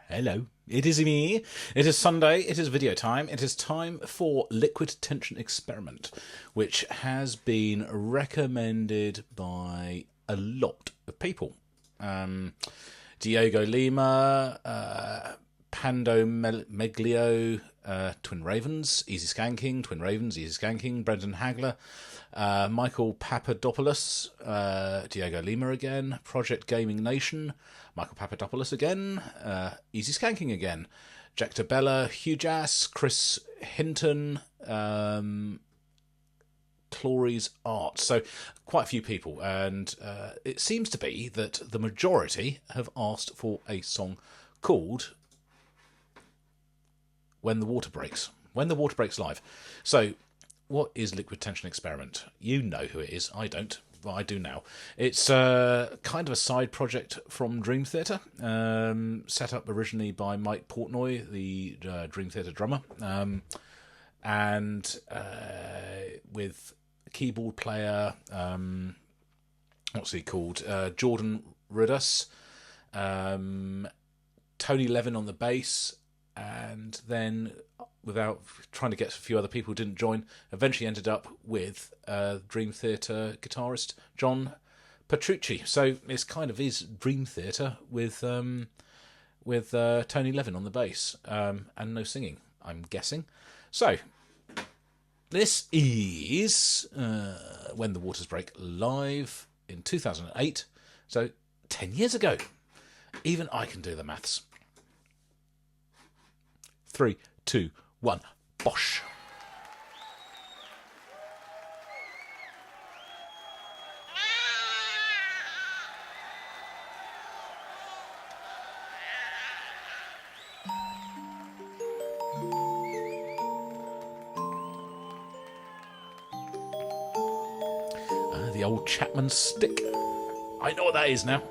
Hello, it is me. It is Sunday, it is video time. It is time for Liquid Tension Experiment, which has been recommended by a lot of people. Diego Lima, Pando Meglio, Twin Ravens, Easy Skanking, Twin Ravens, Easy Skanking, Brendan Hagler, Michael Papadopoulos, Diego Lima again, Project Gaming Nation, Michael Papadopoulos again, Easy Skanking again, Jack Tabella, Hugh Jass, Chris Hinton, Clory's Art. So quite a few people, and it seems to be that the majority have asked for a song called When the Water Breaks. When the Water Breaks Live. So what is Liquid Tension Experiment? You know who it is. I don't. Well, I do now. It's kind of a side project from Dream Theater, set up originally by Mike Portnoy, the Dream Theater drummer, and with a keyboard player, what's he called? Jordan Rudess, Tony Levin on the bass, and then, without trying to get a few other people who didn't join, eventually ended up with Dream Theater guitarist John Petrucci. So it's kind of his Dream Theater with Tony Levin on the bass, and no singing, I'm guessing. So this is When the Waters Break live in 2008. So 10 years ago. Even I can do the maths. 3, 2, 1, bosh. The old Chapman stick. I know what that is now.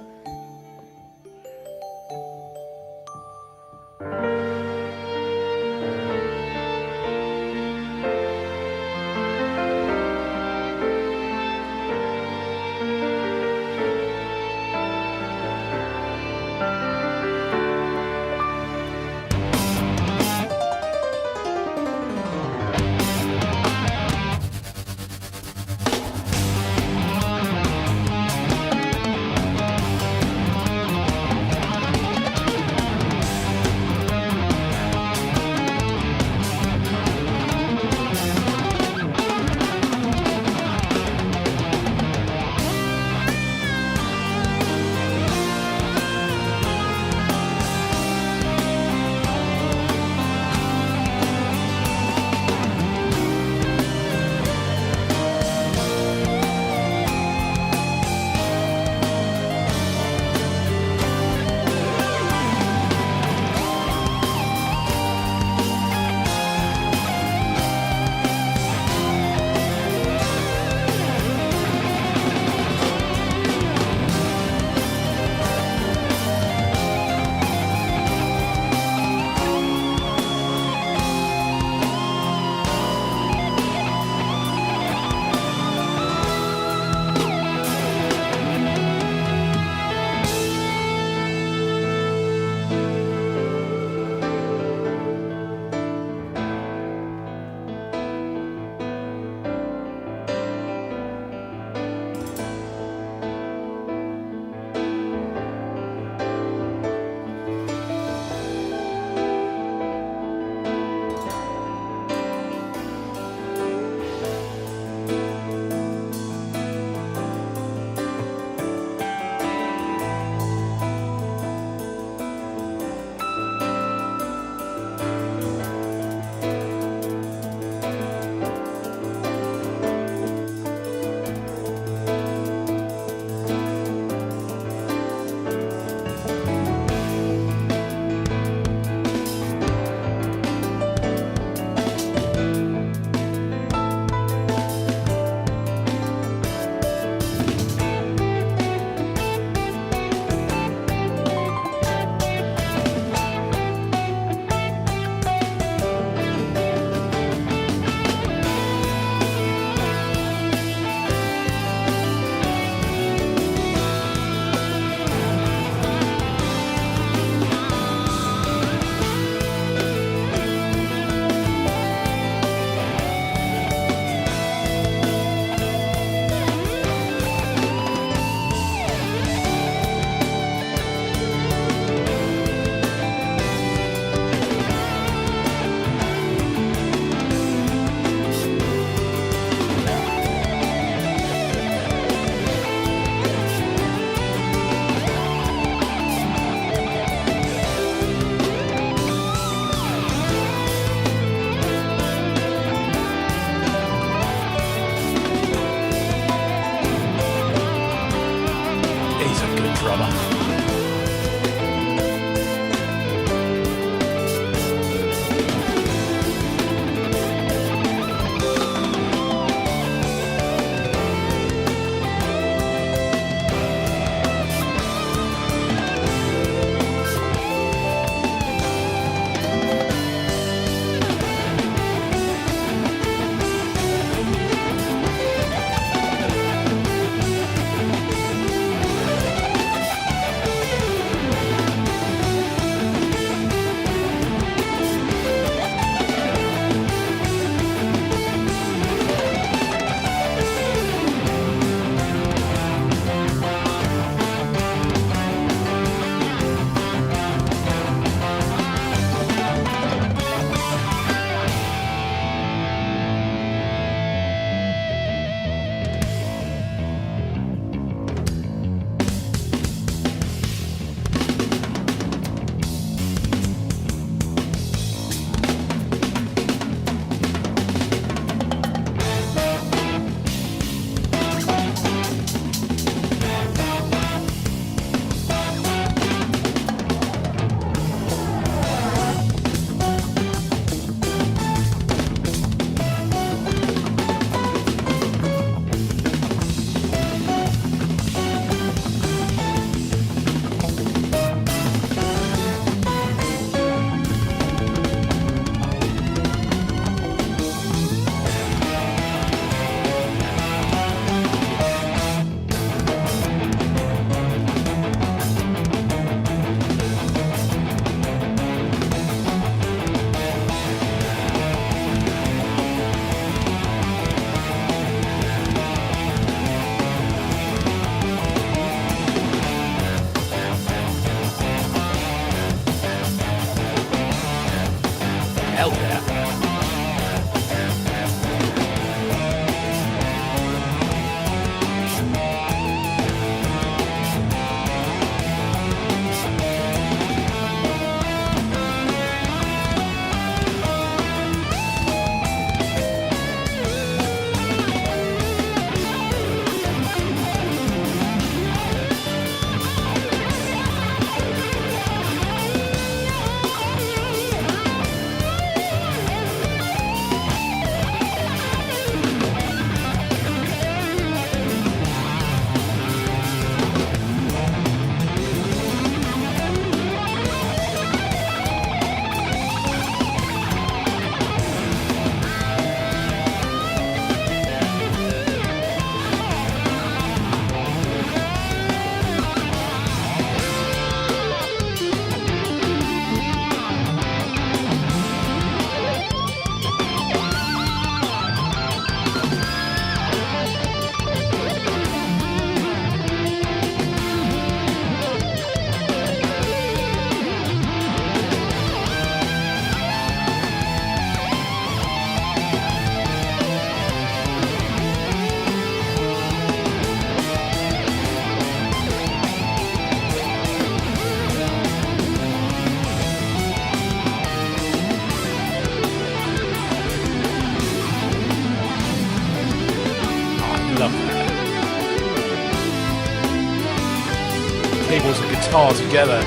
guitar together.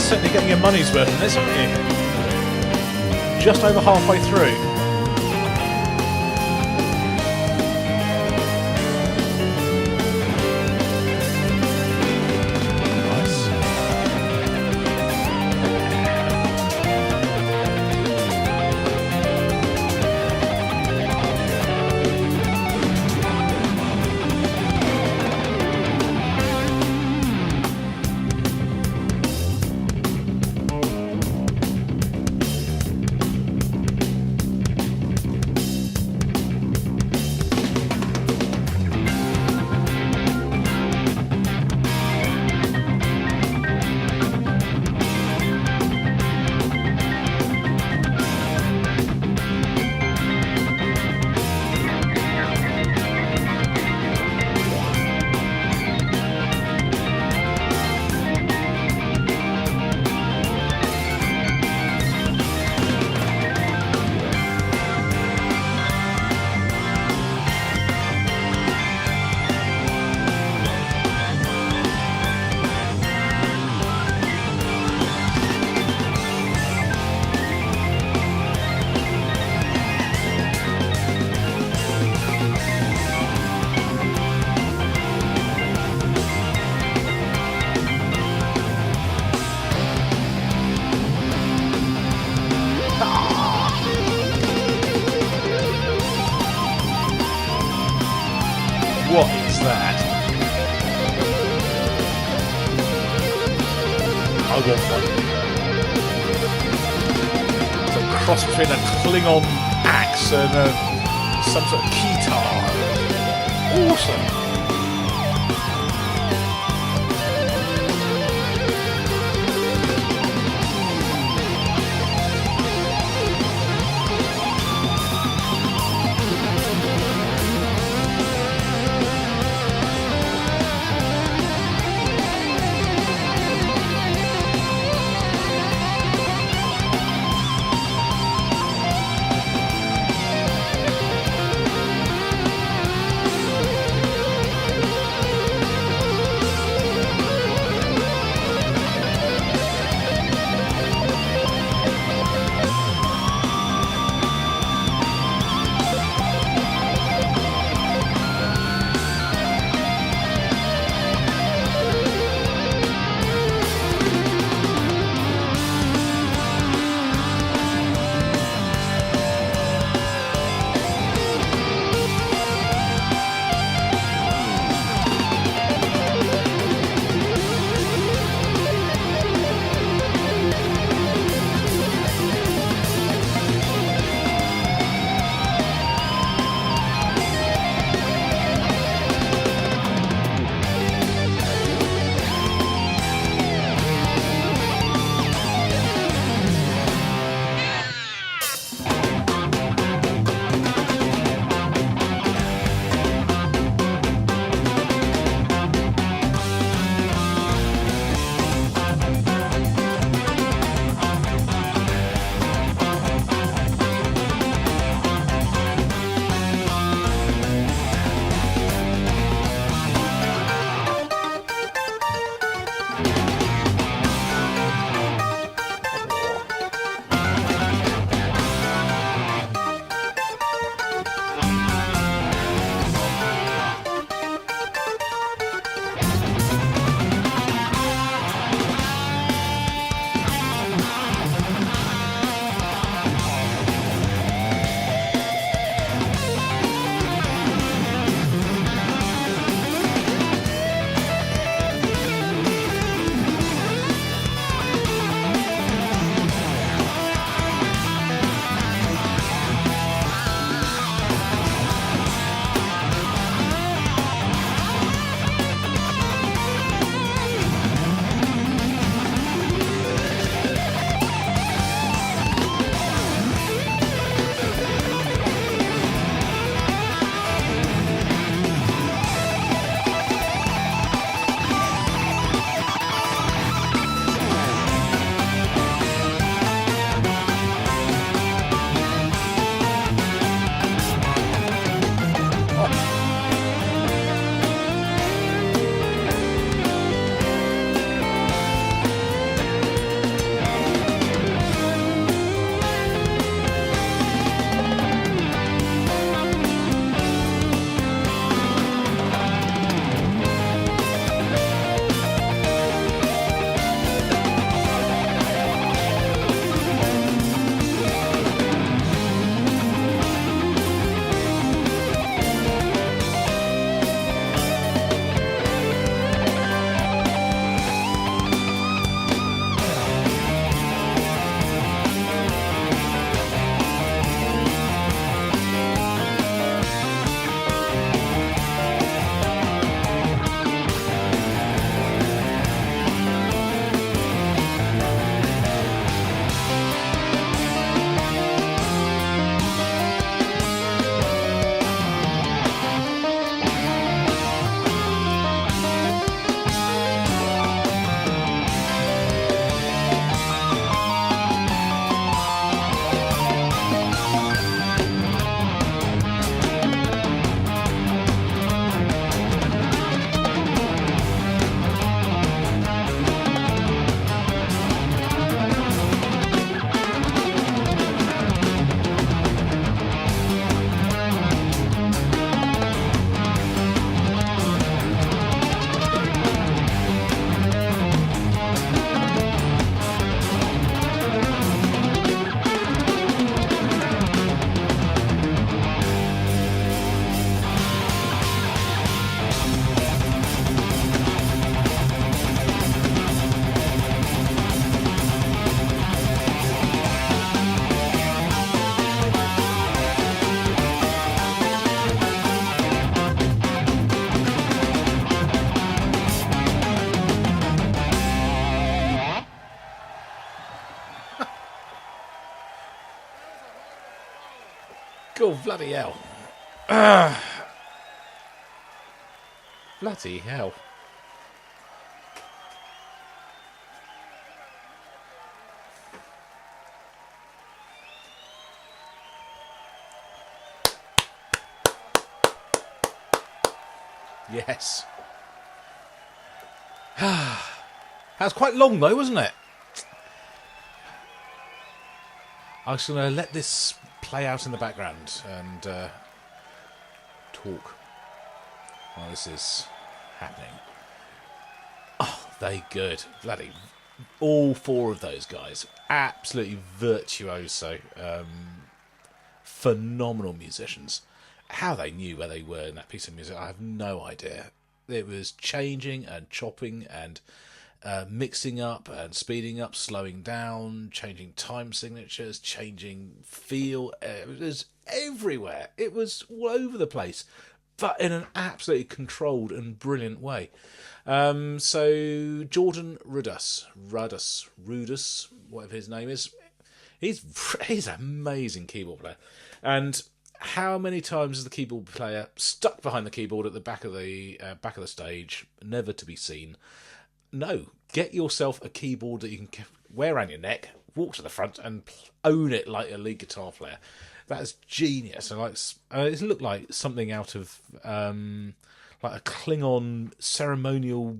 Certainly getting your money's worth in this, aren't you? Just over halfway through. What is that? I want one. It's a cross between a Klingon axe and some sort of keytar. Awesome. God, bloody hell. Bloody hell. Yes. That was quite long though, wasn't it? I was going to let this play out in the background and talk while this is happening. Oh, they good. Bloody all four of those guys. Absolutely virtuoso. Phenomenal musicians. How they knew where they were in that piece of music, I have no idea. It was changing and chopping and mixing up and speeding up, slowing down, changing time signatures, changing feel. It was everywhere. It was all over the place, but in an absolutely controlled and brilliant way. So Jordan Rudess, whatever his name is, he's an amazing keyboard player. And how many times is the keyboard player stuck behind the keyboard at the back of the stage, never to be seen? No, get yourself a keyboard that you can wear around your neck, walk to the front, and own it like a lead guitar player. That's genius. And it looked like something out of like a Klingon ceremonial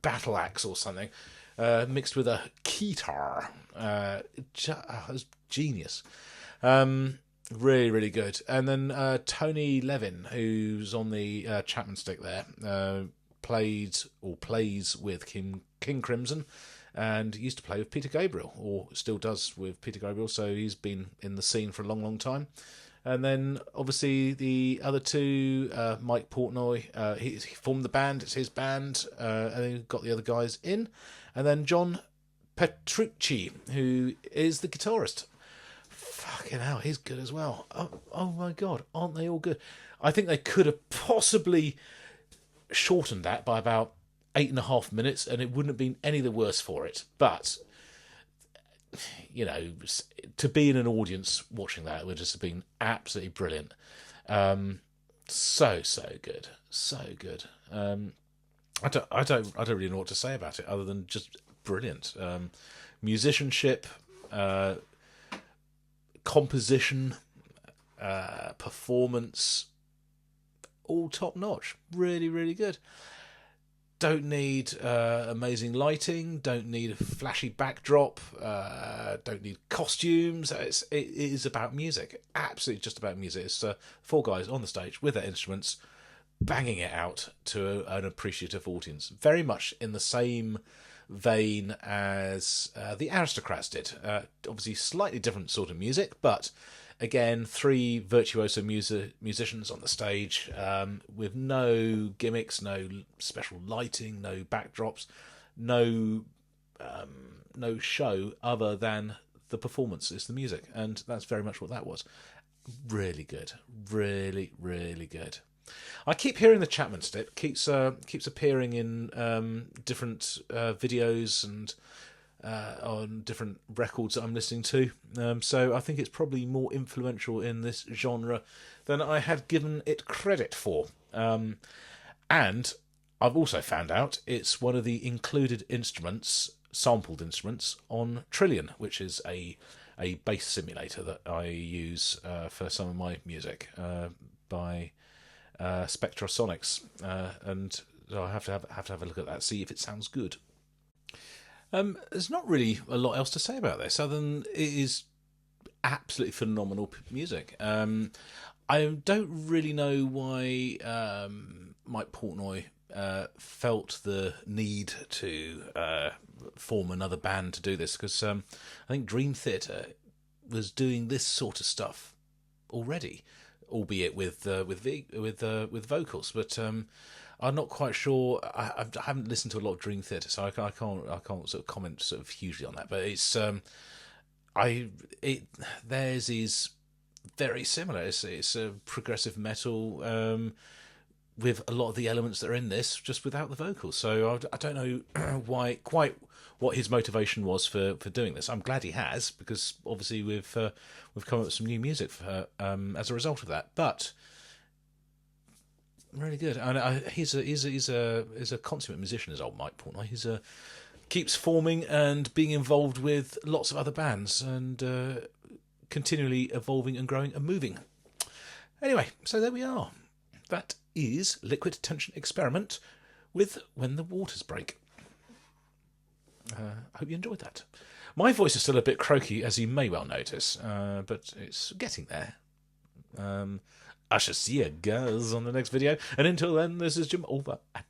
battle axe or something, mixed with a keytar. It was genius. Really, really good. And then Tony Levin, who's on the Chapman stick there, plays with King Crimson, and used to play with Peter Gabriel, or still does with Peter Gabriel, so he's been in the scene for a long, long time. And then, obviously, the other two, Mike Portnoy, he formed the band, it's his band, and then got the other guys in. And then John Petrucci, who is the guitarist. Fucking hell, he's good as well. Oh my God, aren't they all good? I think they could have possibly shortened that by about 8.5 minutes, and it wouldn't have been any the worse for it. But, you know, to be in an audience watching that would just have been absolutely brilliant. So good, so good. I don't really know what to say about it other than just brilliant. Musicianship, composition, performance, all top notch. Really, really good. Don't need amazing lighting. Don't need a flashy backdrop. Don't need costumes. It is about music. Absolutely just about music. It's four guys on the stage with their instruments, banging it out to an appreciative audience. Very much in the same vein as the Aristocrats did. Obviously slightly different sort of music, but again, three virtuoso musicians on the stage, with no gimmicks, no special lighting, no backdrops, no show other than the performance. It's the music, and that's very much what that was. Really good. Really, really good. I keep hearing the Chapman stick keeps appearing in different videos and on different records that I'm listening to. So I think it's probably more influential in this genre than I had given it credit for. And I've also found out it's one of the included instruments, sampled instruments, on Trillion, which is a bass simulator that I use for some of my music by Spectrasonics, and so I have to have a look at that, see if it sounds good. There's not really a lot else to say about this other than it is absolutely phenomenal music. I don't really know why Mike Portnoy felt the need to form another band to do this, because I think Dream Theater was doing this sort of stuff already, albeit with vocals. But I'm not quite sure. I haven't listened to a lot of Dream Theater, so I can't sort of comment sort of hugely on that. But it's theirs is very similar. It's a progressive metal what, with a lot of the elements that are in this, just without the vocals. So I don't know why what his motivation was for doing this. I'm glad he has, because obviously we've come up with some new music for her as a result of that. But really good, and he's a consummate musician. Is old Mike Portnoy. He's keeps forming and being involved with lots of other bands and continually evolving and growing and moving. Anyway, so there we are. That is Liquid Tension Experiment with When the Waters Break. I hope you enjoyed that. My voice is still a bit croaky, as you may well notice, but it's getting there. I shall see you guys on the next video, and until then, this is Jim, over and